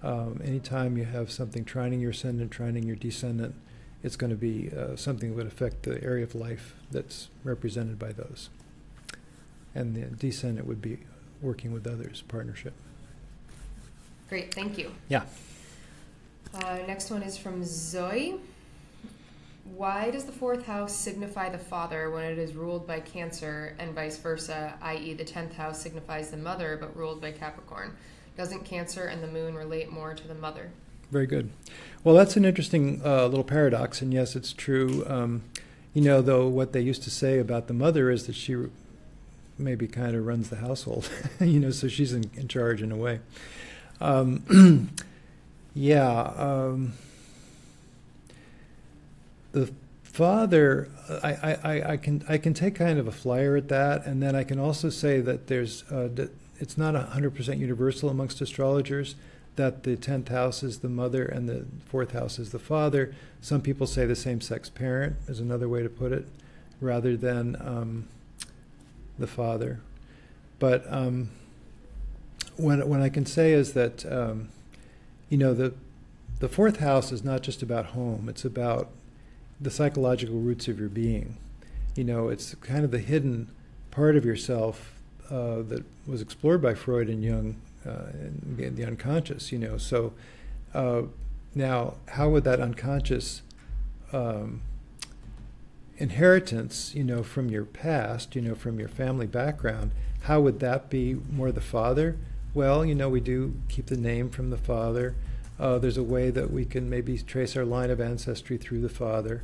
Anytime you have something trining your ascendant, trining your descendant, it's going to be something that would affect the area of life that's represented by those. And the descendant would be working with others, partnership. Great, thank you. Yeah. Next one is from Zoe. Why does the fourth house signify the father when it is ruled by Cancer and vice versa, i.e. the 10th house signifies the mother but ruled by Capricorn? Doesn't Cancer and the moon relate more to the mother? Very good. Well, that's an interesting little paradox, and yes, it's true. Though what they used to say about the mother is that she maybe kind of runs the household, so she's in charge in a way. The father, I can take kind of a flyer at that, and then I can also say that there's it's not 100% universal amongst astrologers that the 10th house is the mother and the 4th house is the father. Some people say the same-sex parent is another way to put it, rather than the father. But what I can say is that the 4th house is not just about home; it's about the psychological roots of your being. It's kind of the hidden part of yourself that was explored by Freud and Jung in the unconscious. So now, how would that unconscious inheritance, from your past, from your family background, how would that be more the father? Well, we do keep the name from the father. There's a way that we can maybe trace our line of ancestry through the father,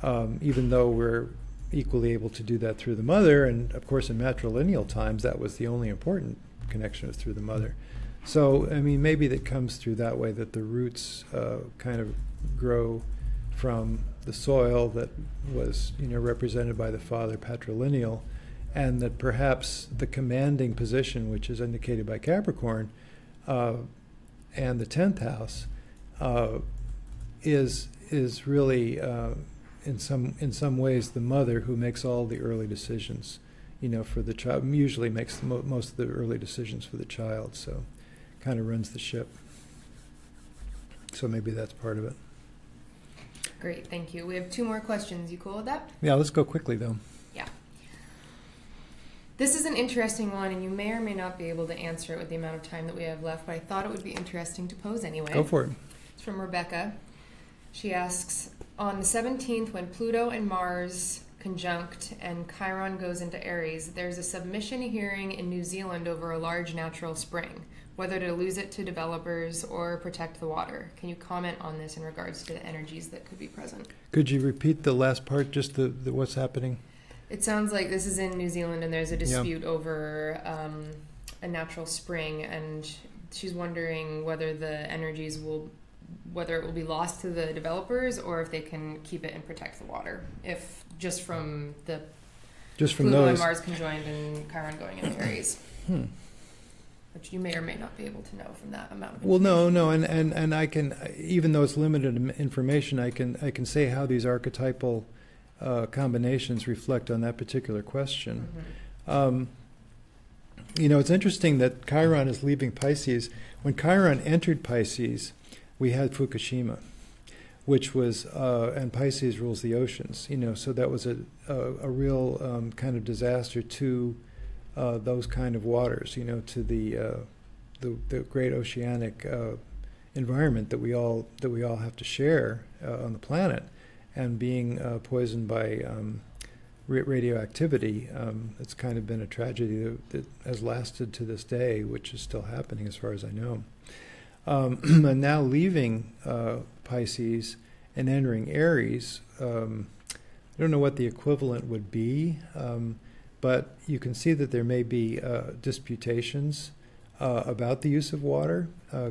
even though we're equally able to do that through the mother. And of course, in matrilineal times, that was the only important connection, was through the mother. So, maybe that comes through that way, that the roots kind of grow from the soil that was, represented by the father, patrilineal, and that perhaps the commanding position, which is indicated by Capricorn, and the 10th house is really in some ways the mother who makes all the early decisions, for the child. Usually makes most of the early decisions for the child, so kind of runs the ship. So maybe that's part of it. Great, thank you. We have 2 more questions. You cool with that? Yeah, let's go quickly though. Yeah. This is an interesting one, and you may or may not be able to answer it with the amount of time that we have left, but I thought it would be interesting to pose anyway. Go for it. It's from Rebecca. She asks, on the 17th, when Pluto and Mars conjunct and Chiron goes into Aries, there's a submission hearing in New Zealand over a large natural spring, whether to lose it to developers or protect the water. Can you comment on this in regards to the energies that could be present? Could you repeat the last part, just the what's happening? It sounds like this is in New Zealand, and there's a dispute over a natural spring, and she's wondering whether the energies whether it will be lost to the developers or if they can keep it and protect the water. If just from Pluto those and Mars conjoined and Chiron going into Aries. Which you may or may not be able to know from that amount of information. Well, no, and I can, even though it's limited information, I can say how these archetypal combinations reflect on that particular question. Mm-hmm. It's interesting that Chiron is leaving Pisces. When Chiron entered Pisces, we had Fukushima, which was, and Pisces rules the oceans, so that was a real kind of disaster to those kind of waters, to the great oceanic environment that we all have to share on the planet, and being poisoned by radioactivity. It's kind of been a tragedy that has lasted to this day, which is still happening as far as I know. And now leaving Pisces and entering Aries, I don't know what the equivalent would be, but you can see that there may be disputations about the use of water,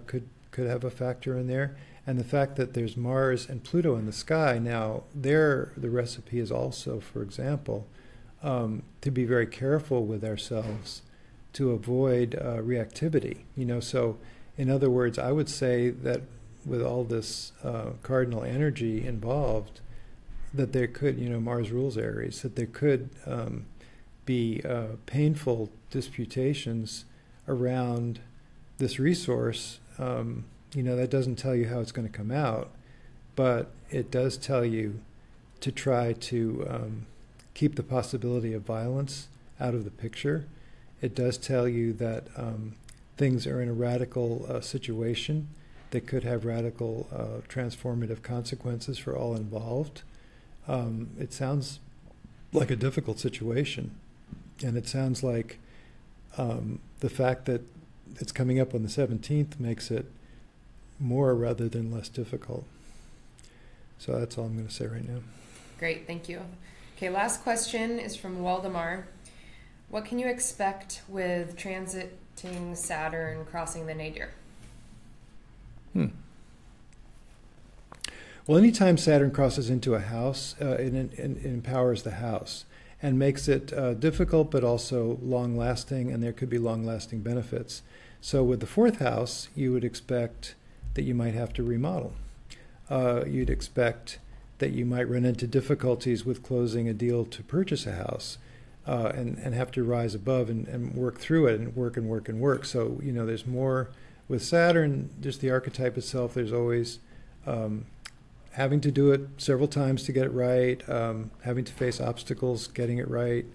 could have a factor in there. And the fact that there's Mars and Pluto in the sky, now the recipe is also, for example, to be very careful with ourselves to avoid reactivity. So in other words, I would say that with all this cardinal energy involved, that there could, Mars rules Aries, that there could be painful disputations around this resource. That doesn't tell you how it's going to come out, but it does tell you to try to keep the possibility of violence out of the picture. It does tell you that things are in a radical situation that could have radical transformative consequences for all involved. It sounds like a difficult situation, and it sounds like the fact that it's coming up on the 17th makes it more rather than less difficult. So that's all I'm going to say right now. Great, thank you. Okay, last question is from Waldemar. What can you expect with transiting Saturn crossing the nadir? Well, anytime Saturn crosses into a house, it empowers the house and makes it difficult but also long-lasting, and there could be long-lasting benefits. So with the fourth house, you would expect that you might have to remodel. You'd expect that you might run into difficulties with closing a deal to purchase a house, and have to rise above and work through it and work and work and work. So, there's more with Saturn, just the archetype itself. There's always having to do it several times to get it right, having to face obstacles, getting it right,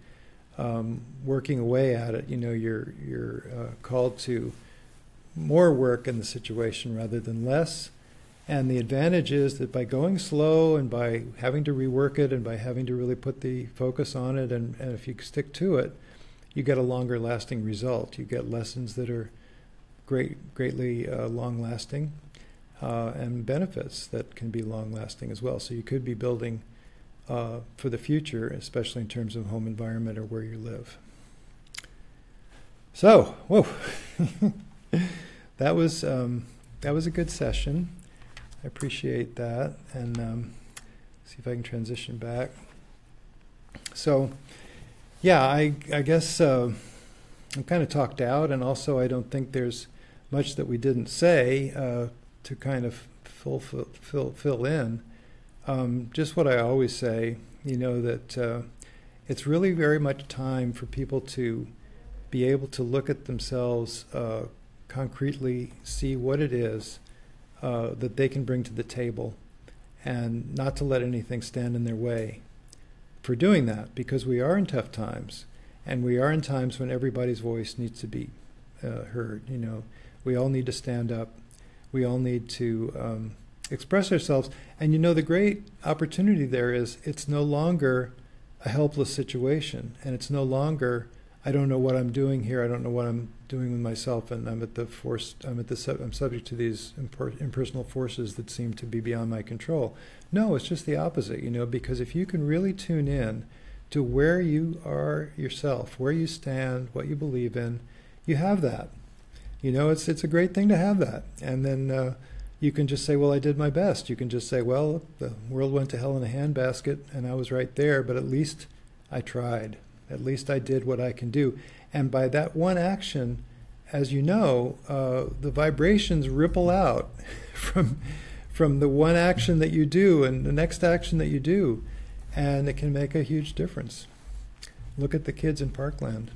working away at it. You're called to more work in the situation rather than less. And the advantage is that by going slow and by having to rework it and by having to really put the focus on it, and if you stick to it, you get a longer lasting result. You get lessons that are greatly long lasting, and benefits that can be long lasting as well. So you could be building for the future, especially in terms of home environment or where you live. So, whoa, that was a good session. I appreciate that, and see if I can transition back. So, yeah, I guess I'm kind of talked out, and also I don't think there's much that we didn't say to kind of fill in. Just what I always say, that it's really very much time for people to be able to look at themselves concretely, see what it is that they can bring to the table, and not to let anything stand in their way for doing that, because we are in tough times, and we are in times when everybody's voice needs to be heard. We all need to stand up. We all need to express ourselves. And the great opportunity there is it's no longer a helpless situation, and it's no longer, I don't know what I'm doing here. I don't know what I'm doing with myself, and I'm subject to these impersonal forces that seem to be beyond my control. No, it's just the opposite, because if you can really tune in to where you are yourself, where you stand, what you believe in, you have that. It's a great thing to have that. And then you can just say, well, I did my best. You can just say, well, the world went to hell in a handbasket, and I was right there, but at least I tried. At least I did what I can do. And by that one action, as you know, the vibrations ripple out from the one action that you do and the next action that you do, and it can make a huge difference. Look at the kids in Parkland.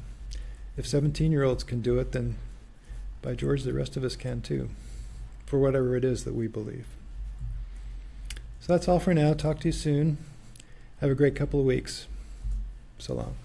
If 17-year-olds can do it, then by George, the rest of us can too, for whatever it is that we believe. So that's all for now. Talk to you soon. Have a great couple of weeks. So long.